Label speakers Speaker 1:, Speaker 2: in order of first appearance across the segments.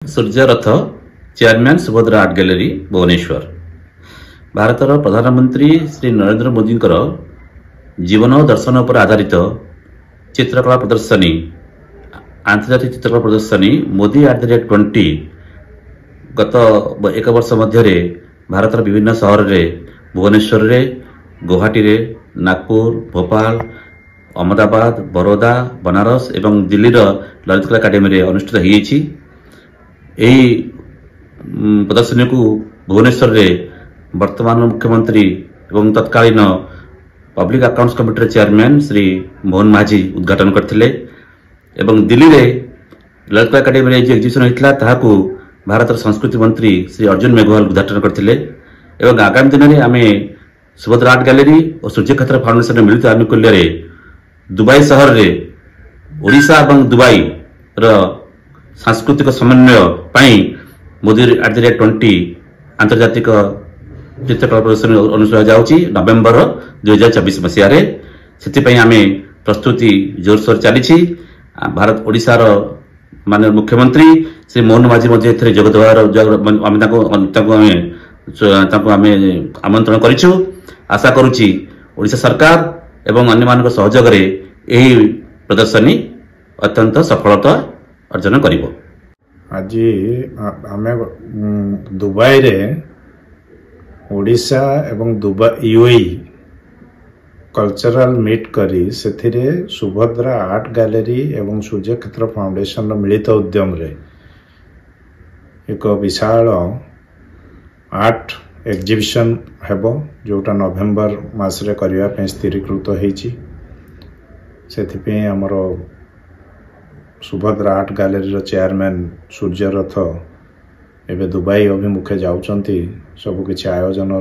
Speaker 1: सूर्यरथ chairman Subhadra art gallery Bhubaneswar भारतर प्रधानमंत्री श्री नरेंद्र मोदी जीवन और दर्शन पर आधारित चित्रकला प्रदर्शनी आंतर्जातिक चित्रकला प्रदर्शनी मोदी @20 गत एक वर्ष मध्य भारतर विभिन्न सहर रे भुवनेश्वर रे गुवाहाटी रे नागपुर भोपाल अहमदाबाद बड़ौदा बनारस एवं दिल्ली ललित कला एकाडेमी रे अनुष्ठित होईछि। यही प्रदर्शनी को भुवनेश्वर रे वर्तमान मुख्यमंत्री एवं तत्कालीन public accounts committee chairman Shri Mohan माझी उद्घाटन करथिले एवं दिल्ली रे ललित कला एकाडेमी रे जो एग्जिबिशन होइतला ताहाकू भारत संस्कृति मंत्री श्री अर्जुन मेघवाल उद्घाटन करथिले एवं आगामी दिन में आमे सुभद्रा आर्ट गैलरी और सूर्यक्षेत्र फाउंडेशन मिलित आनुकूल्य रे दुबई शहर रे ओडिशा एवं दुबई रो सांस्कृतिक समन्वय पाई मोदी @20 आंतर्जातिक चित्रकला प्रदर्शनी अनुष्ठित जाउची नवेम्बर 2024 मसीह से आम प्रस्तुति जोरसोर चली। भारत ओडिशा रो माननीय मुख्यमंत्री श्री मोहन माझी जोगदेवार आमंत्रण करिछु। आशा करुच्ची ओडिशा सरकार एवं अन्य मान सहयोग यही प्रदर्शनी अत्यंत सफलता अर्जन करिवो।
Speaker 2: आज आमे दुबई रे ओडिशा एवं दुबई यूएई कल्चरल मीट करी सेथिरे सुभद्रा आर्ट गैलरी एवं सूर्यक्षेत्र फाउंडेशन मिलित उद्यम रे एक विशाल आर्ट एग्जिबिशन हेबो जोटा नवेम्बर मास रे करिया पे स्थिरीकृत होईची। सेथिपे हमर सुभद्रा आर्ट गैलरी चेयरमैन सूर्यरथ एवं दुबई अभिमुखे जाउचंती सब किछि आयोजन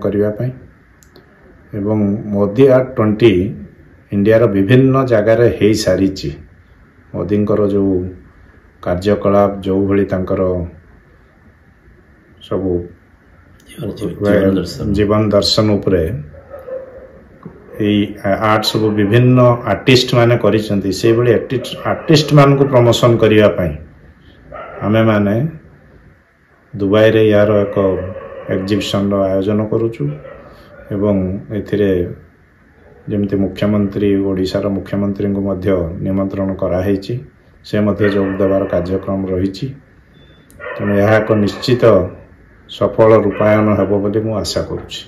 Speaker 2: करिया पई एवं मोदी @20 इंडिया रो विभिन्न जगार हे सारीची। मोदींकर जो कार्यकलाप जो भली तांकर सब जीवन दर्शन उपरे आर्ट सब विभिन्न आर्टिस्ट माने करिसेंती से बळे आर्टिस्ट मान को प्रमोशन करिया पई आमे माने दुबई रे यार एक एग्जिबिशन रो आयोजन करूछु एवं एथिरे जेमते मुख्यमंत्री ओडिशा रो मुख्यमंत्री को मध्य निमंत्रण करा हेची से मध्य जोग देवार कार्यक्रम रहिची। तेणु यह एक निश्चित सफल रूपायन हेबो बोली मु आशा करूछि।